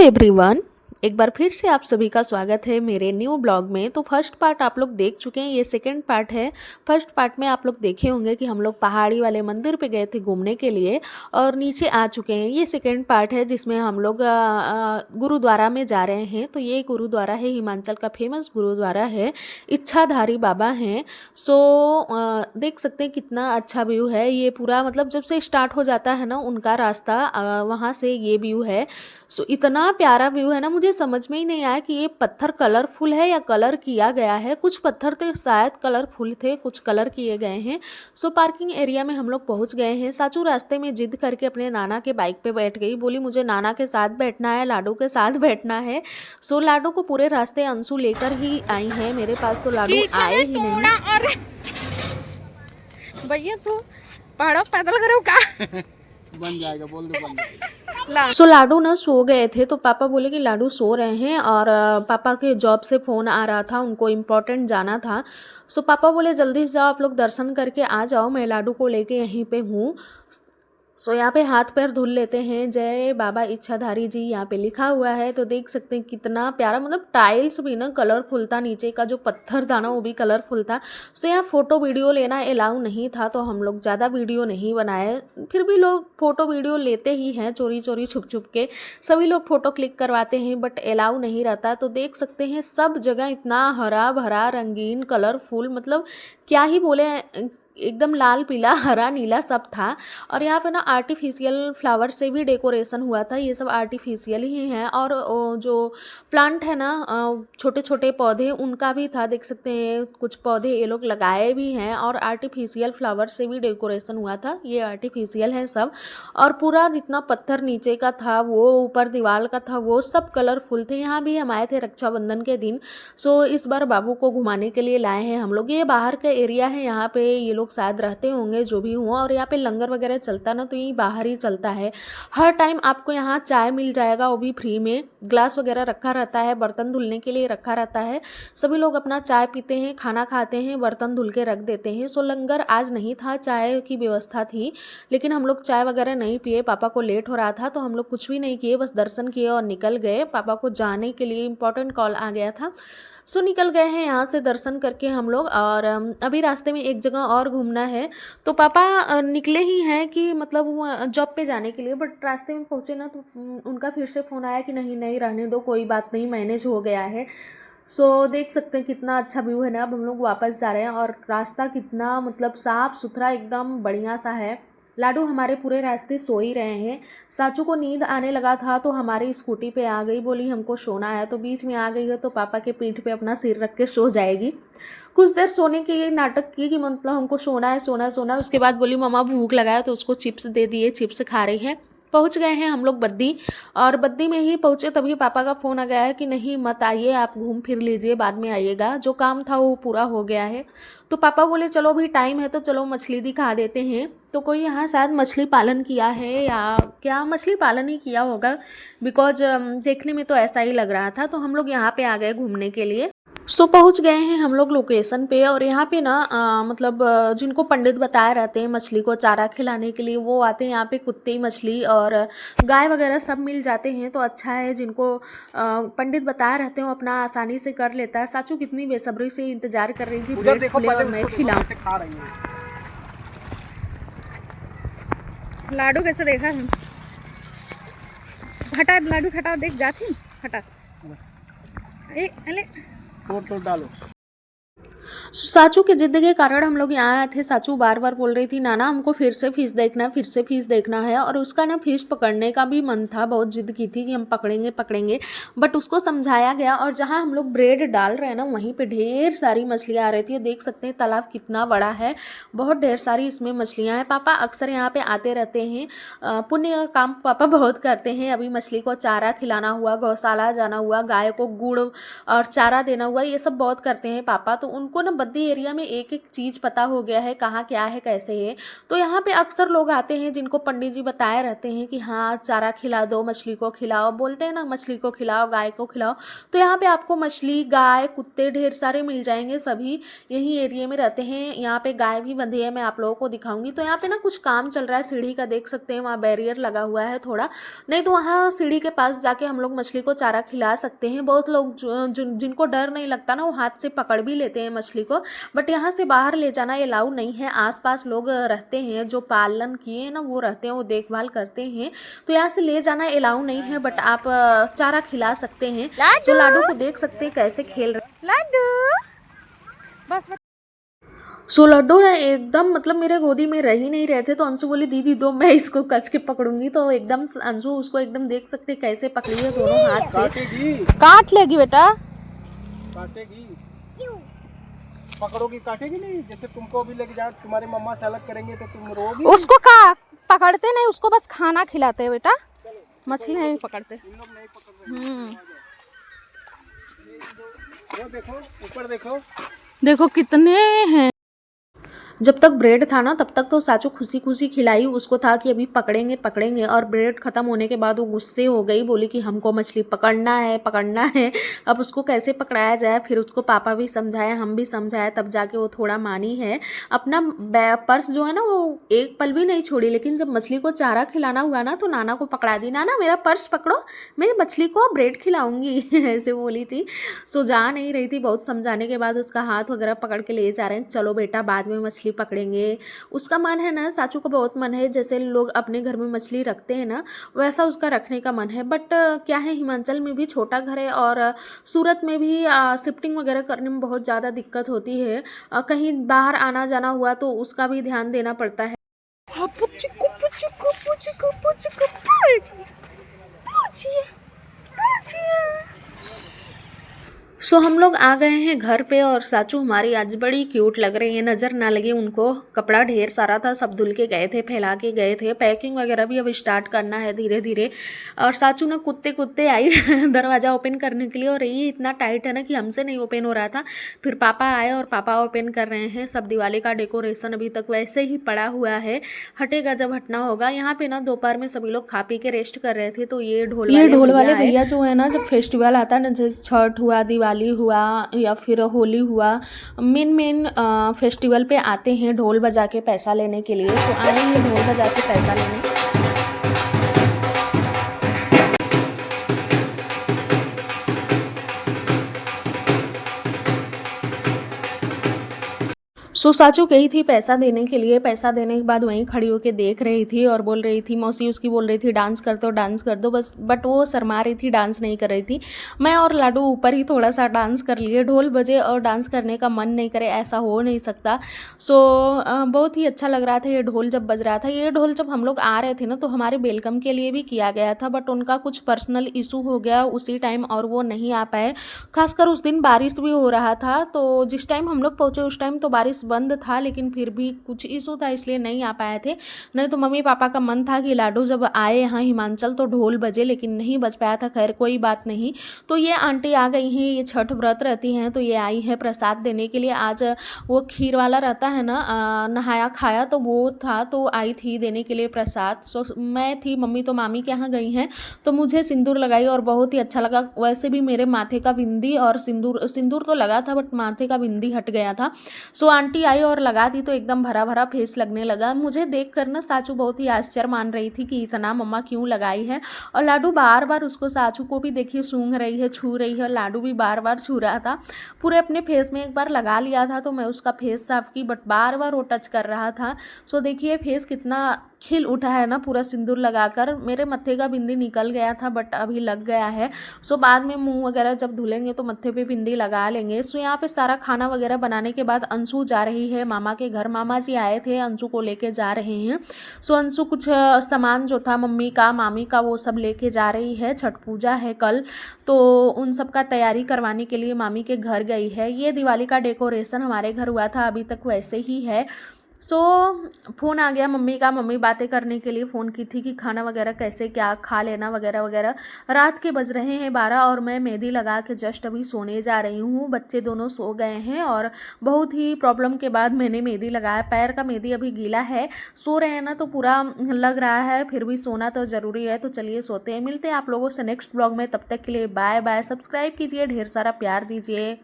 Everyone, एक बार फिर से आप सभी का स्वागत है मेरे न्यू ब्लॉग में। तो फर्स्ट पार्ट आप लोग देख चुके हैं, ये सेकंड पार्ट है। फर्स्ट पार्ट में आप लोग देखे होंगे कि हम लोग पहाड़ी वाले मंदिर पे गए थे घूमने के लिए और नीचे आ चुके हैं। ये सेकंड पार्ट है जिसमें हम लोग गुरुद्वारा में जा रहे हैं। तो ये गुरुद्वारा है, हिमाचल का फेमस गुरुद्वारा है, इच्छाधारी बाबा हैं। सो देख सकते हैं कितना अच्छा व्यू है। ये पूरा मतलब जब से स्टार्ट हो जाता है ना उनका रास्ता, वहाँ से ये व्यू है। सो इतना प्यारा व्यू है ना, मुझे समझ में ही नहीं आया कि ये पत्थर कलरफुल है या कलर किया गया है। कुछ पत्थर थे शायद कलरफुल थे, कुछ कलर किए गए हैं। सो पार्किंग एरिया में हम लोग पहुंच गए हैं। साचू रास्ते में जिद करके अपने नाना के बाइक पे बैठ गई, बोली मुझे नाना के साथ बैठना है, लाडू के साथ बैठना है। सो लाडू को पूरे रास्ते अंशु लेकर ही आई है मेरे पास, तो लाडू आए ही नहीं। अरे भैया तू पहाड़ों पैदल करो का बन जाएगा, बोल दो बन जाएगा। सो लाडू ना सो गए थे, तो पापा बोले कि लाडू सो रहे हैं और पापा के जॉब से फ़ोन आ रहा था, उनको इम्पोर्टेंट जाना था। सो पापा बोले जल्दी से जाओ, आप लोग दर्शन करके आ जाओ, मैं लाडू को लेके यहीं पे हूँ। सो यहाँ पे हाथ पैर धुल लेते हैं। जय बाबा इच्छाधारी जी यहाँ पे लिखा हुआ है। तो देख सकते हैं कितना प्यारा, मतलब टाइल्स भी ना कलरफुल था, नीचे का जो पत्थर था ना वो भी कलरफुल था। सो यहाँ फ़ोटो वीडियो लेना अलाउ नहीं था, तो हम लोग ज़्यादा वीडियो नहीं बनाए। फिर भी लोग फ़ोटो वीडियो लेते ही हैं, चोरी चोरी छुप छुप के सभी लोग फ़ोटो क्लिक करवाते हैं, बट अलाउ नहीं रहता। तो देख सकते हैं सब जगह इतना हरा भरा रंगीन कलरफुल, मतलब क्या ही बोले, एकदम लाल पीला हरा नीला सब था। और यहाँ पे ना आर्टिफिशियल फ्लावर से भी डेकोरेशन हुआ था, ये सब आर्टिफिशियल ही हैं। और जो प्लांट है ना, छोटे छोटे पौधे, उनका भी था, देख सकते हैं कुछ पौधे ये लोग लगाए भी हैं। और आर्टिफिशियल फ्लावर से भी डेकोरेशन हुआ था, ये आर्टिफिशियल है सब। और पूरा जितना पत्थर नीचे का था, वो ऊपर दीवार का था, वो सब कलरफुल थे। यहाँ भी हम आए थे रक्षाबंधन के दिन। सो इस बार बाबू को घुमाने के लिए लाए हैं हम लोग। ये बाहर का एरिया है, यहाँ पे ये लोग शायद रहते होंगे जो भी हुआ। और यहाँ पे लंगर वगैरह चलता ना, तो ये बाहर ही चलता है। हर टाइम आपको यहाँ चाय मिल जाएगा, वो भी फ्री में। ग्लास वगैरह रखा रहता है, बर्तन धुलने के लिए रखा रहता है। सभी लोग अपना चाय पीते हैं, खाना खाते हैं, बर्तन धुल के रख देते हैं। सो लंगर आज नहीं था, चाय की व्यवस्था थी, लेकिन हम लोग चाय वगैरह नहीं पिए। पापा को लेट हो रहा था तो हम लोग कुछ भी नहीं किए, बस दर्शन किए और निकल गए। पापा को जाने के लिए इंपॉर्टेंट कॉल आ गया था, सो निकल गए हैं यहाँ से दर्शन करके हम लोग। और अभी रास्ते में एक जगह और घूमना है, तो पापा निकले ही हैं कि मतलब वो जॉब पे जाने के लिए, बट रास्ते में पहुँचे ना तो उनका फिर से फ़ोन आया कि नहीं नहीं रहने दो, कोई बात नहीं, मैनेज हो गया है। सो देख सकते हैं कितना अच्छा व्यू है ना। अब हम लोग वापस जा रहे हैं और रास्ता कितना मतलब साफ़ सुथरा एकदम बढ़िया सा है। लाडू हमारे पूरे रास्ते सो ही रहे हैं। साचू को नींद आने लगा था तो हमारी स्कूटी पे आ गई, बोली हमको सोना है, तो बीच में आ गई है, तो पापा के पीठ पे अपना सिर रख के सो जाएगी। कुछ देर सोने के ये नाटक की कि मतलब हमको सोना है सोना सोना। उसके बाद बोली मम्मा भूख लगा है, तो उसको चिप्स दे दिए, चिप्स खा रही है। पहुंच गए हैं हम लोग बद्दी, और बद्दी में ही पहुंचे तभी पापा का फ़ोन आ गया है कि नहीं मत आइए, आप घूम फिर लीजिए, बाद में आइएगा, जो काम था वो पूरा हो गया है। तो पापा बोले चलो अभी टाइम है तो चलो मछली दिखा देते हैं। तो कोई यहाँ शायद मछली पालन किया है या क्या, मछली पालन ही किया होगा, बिकॉज देखने में तो ऐसा ही लग रहा था। तो हम लोग यहाँ पे आ गए घूमने के लिए। सो पहुंच गए हैं हम लोग लोकेशन पे। और यहाँ पे ना मतलब जिनको पंडित बताए रहते हैं मछली को चारा खिलाने के लिए, वो आते हैं यहाँ पे। कुत्ते मछली और गाय वगैरह सब मिल जाते हैं, तो अच्छा है। जिनको पंडित बताए रहते हैं वो अपना आसानी से कर लेता है। साचू कितनी बेसब्री से इंतजार कर रही थी प्लेट खुले और मैं खिलाऊं। लाडू कैसे देखा है? हटा लाडू, हटा, देख जाती हटा। अले तोड़ डालो। साचू के जिद के कारण हम लोग यहाँ आए थे। साचू बार बार बोल रही थी नाना हमको फिर से फिश देखना है, फिर से फिश देखना है। और उसका ना फिश पकड़ने का भी मन था, बहुत जिद की थी कि हम पकड़ेंगे पकड़ेंगे, बट उसको समझाया गया। और जहाँ हम लोग ब्रेड डाल रहे हैं ना, वहीं पे ढेर सारी मछलियाँ आ रही थी। देख सकते हैं तालाब कितना बड़ा है, बहुत ढेर सारी इसमें मछलियाँ हैं। पापा अक्सर यहाँ पे आते रहते हैं, पुण्य का काम पापा बहुत करते हैं। अभी मछली को चारा खिलाना हुआ, गौशाला जाना हुआ, गाय को गुड़ और चारा देना हुआ, ये सब बहुत करते हैं पापा। तो उनको ना बद्दी एरिया में एक एक चीज़ पता हो गया है, कहाँ क्या है कैसे है। तो यहाँ पे अक्सर लोग आते हैं जिनको पंडित जी बताए रहते हैं कि हाँ चारा खिला दो, मछली को खिलाओ, बोलते हैं ना मछली को खिलाओ, गाय को खिलाओ। तो यहाँ पे आपको मछली, गाय, कुत्ते ढेर सारे मिल जाएंगे। सभी यही एरिया में रहते हैं। यहाँ पे गाय भी बंधी है, मैं आप लोगों को दिखाऊंगी। तो यहाँ पे ना कुछ काम चल रहा है सीढ़ी का, देख सकते हैं वहाँ बैरियर लगा हुआ है थोड़ा, नहीं तो वहाँ सीढ़ी के पास जाके हम लोग मछली को चारा खिला सकते हैं। बहुत लोग जिनको डर नहीं लगता ना, वो हाथ से पकड़ भी लेते हैं मछली को, बट यहाँ से बाहर ले जाना अलाउ नहीं है। आसपास लोग रहते हैं जो पालन किए हैं ना, वो रहते हैं, वो देखभाल करते हैं, तो यहाँ से ले जाना अलाउ नहीं है, बट आप चारा खिला सकते हैं। तो लाडू को देख सकते हैं कैसे खेल रहे। लाडू बस सो लड्डू ना एकदम मतलब मेरे गोदी में रह ही नहीं रहे थे, तो अंशु बोली दीदी दो, मैं इसको कस के पकड़ूंगी। तो एकदम अंशु उसको एकदम देख सकते कैसे पकड़ी है दोनों हाथ से। काटेगी, काट लेगी बेटा। काटेगी, पकड़ोगी काटेगी नहीं। जैसे तुमको अभी लेके जाओ, तुम्हारी मम्मा से अलग करेंगे तो तुम रोगी। उसको पकड़ते नहीं, उसको बस खाना खिलाते हैं बेटा, मछली नहीं पकड़ते। इन लोग नहीं पकड़ रहे। वो देखो ऊपर देखो, देखो कितने हैं। जब तक ब्रेड था ना तब तक तो साचू खुशी खुशी खिलाई, उसको था कि अभी पकड़ेंगे पकड़ेंगे, और ब्रेड ख़त्म होने के बाद वो गुस्से हो गई, बोली कि हमको मछली पकड़ना है पकड़ना है। अब उसको कैसे पकड़ाया जाए, फिर उसको पापा भी समझाए, हम भी समझाए, तब जाके वो थोड़ा मानी है। अपना पर्स जो है ना वो एक पल भी नहीं छोड़ी, लेकिन जब मछली को चारा खिलाना हुआ ना तो नाना को पकड़ा दी, नाना मेरा पर्स पकड़ो, मैं मछली को ब्रेड खिलाऊंगी ऐसे बोली थी। सो जा नहीं रही थी, बहुत समझाने के बाद उसका हाथ वगैरह पकड़ के ले जा रहे हैं, चलो बेटा बाद में मछली पकड़ेंगे। उसका मन है ना, साचू का बहुत मन है, जैसे लोग अपने घर में मछली रखते हैं ना वैसा उसका रखने का मन है। बट क्या है, हिमाचल में भी छोटा घर है और सूरत में भी शिफ्टिंग वगैरह करने में बहुत ज़्यादा दिक्कत होती है। कहीं बाहर आना जाना हुआ तो उसका भी ध्यान देना पड़ता है। सो हम लोग आ गए हैं घर पे, और साचू हमारी आज बड़ी क्यूट लग रही है, नज़र ना लगे उनको। कपड़ा ढेर सारा था, सब धुल के गए थे, फैला के गए थे। पैकिंग वगैरह भी अब स्टार्ट करना है धीरे धीरे। और साचू ना कुत्ते कुत्ते आई दरवाज़ा ओपन करने के लिए, और ये इतना टाइट है ना कि हमसे नहीं ओपन हो रहा था। फिर पापा आए और पापा ओपन कर रहे हैं। सब दिवाली का डेकोरेशन अभी तक वैसे ही पड़ा हुआ है, हटेगा जब हटना होगा। यहाँ पे ना दोपहर में सभी लोग खा पी के रेस्ट कर रहे थे, तो ये ढोल वाले भैया जो है ना, जब फेस्टिवल आता है ना, जैसे छठ हुआ, दिवाली हुआ या फिर होली हुआ, मेन फेस्टिवल पे आते हैं ढोल बजा के पैसा लेने के लिए। तो आए हैं ढोल बजा के पैसा लेने। सो साचू गई थी पैसा देने के लिए। पैसा देने के बाद वहीं खड़ी होकर देख रही थी और बोल रही थी, मौसी उसकी बोल रही थी डांस कर दो डांस कर दो बस, बट वो शर्मा रही थी, डांस नहीं कर रही थी। मैं और लाडू ऊपर ही थोड़ा सा डांस कर लिए। ढोल बजे और डांस करने का मन नहीं करे, ऐसा हो नहीं सकता। सो बहुत ही अच्छा लग रहा था ये ढोल जब बज रहा था। ये ढोल जब हम लोग आ रहे थे ना तो हमारे वेलकम के लिए भी किया गया था, बट उनका कुछ पर्सनल इशू हो गया उसी टाइम और वो नहीं आ पाए। खासकर उस दिन बारिश भी हो रहा था, तो जिस टाइम हम लोग पहुँचे उस टाइम तो बारिश बंद था, लेकिन फिर भी कुछ इशू था इसलिए नहीं आ पाए थे। नहीं तो मम्मी पापा का मन था कि लाडू जब आए यहाँ हिमाचल तो ढोल बजे, लेकिन नहीं बज पाया था। खैर कोई बात नहीं। तो ये आंटी आ गई हैं, ये छठ व्रत रहती हैं, तो ये आई है प्रसाद देने के लिए। आज वो खीर वाला रहता है ना, नहाया खाया, तो वो था, तो आई थी देने के लिए प्रसाद। सो मैं थी, मम्मी तो मामी के यहाँ गई हैं, तो मुझे सिंदूर लगाई और बहुत ही अच्छा लगा। वैसे भी मेरे माथे का बिंदी और सिंदूर तो लगा था, बट माथे का बिंदी हट गया था। सो आंटी आई और लगा दी, तो एकदम भरा भरा फेस लगने लगा। मुझे देख कर ना साचू बहुत ही आश्चर्य मान रही थी कि इतना मम्मा क्यों लगाई है। और लाडू बार बार उसको, साचू को भी देखिए सूंघ रही है, छू रही है। लाडू भी बार बार छू रहा था। पूरे अपने फेस में एक बार लगा लिया था, तो मैं उसका फेस साफ की, बट बार बार वो टच कर रहा था। सो देखिए फेस कितना खिल उठा है ना पूरा सिंदूर लगाकर। मेरे मत्थे का बिंदी निकल गया था, बट अभी लग गया है। सो बाद में मुंह वगैरह जब धुलेंगे तो मत्थे पे बिंदी लगा लेंगे। सो यहाँ पे सारा खाना वगैरह बनाने के बाद अंशु जा रही है मामा के घर। मामा जी आए थे, अंशु को लेके जा रहे हैं। सो अंशु कुछ सामान जो था मम्मी का मामी का वो सब लेके जा रही है। छठ पूजा है कल, तो उन सब का तैयारी करवाने के लिए मामी के घर गई है। ये दिवाली का डेकोरेशन हमारे घर हुआ था, अभी तक वैसे ही है। सो फ़ोन आ गया मम्मी का, मम्मी बातें करने के लिए फ़ोन की थी कि खाना वगैरह कैसे क्या खा लेना वगैरह वगैरह। रात के बज रहे हैं 12 और मैं मेहंदी लगा के जस्ट अभी सोने जा रही हूँ। बच्चे दोनों सो गए हैं और बहुत ही प्रॉब्लम के बाद मैंने मेहंदी लगाया। पैर का मेहंदी अभी गीला है, सो रहे हैं ना तो पूरा लग रहा है, फिर भी सोना तो ज़रूरी है। तो चलिए सोते हैं, मिलते हैं आप लोगों से नेक्स्ट ब्लॉग में। तब तक के लिए बाय बाय। सब्सक्राइब कीजिए, ढेर सारा प्यार दीजिए।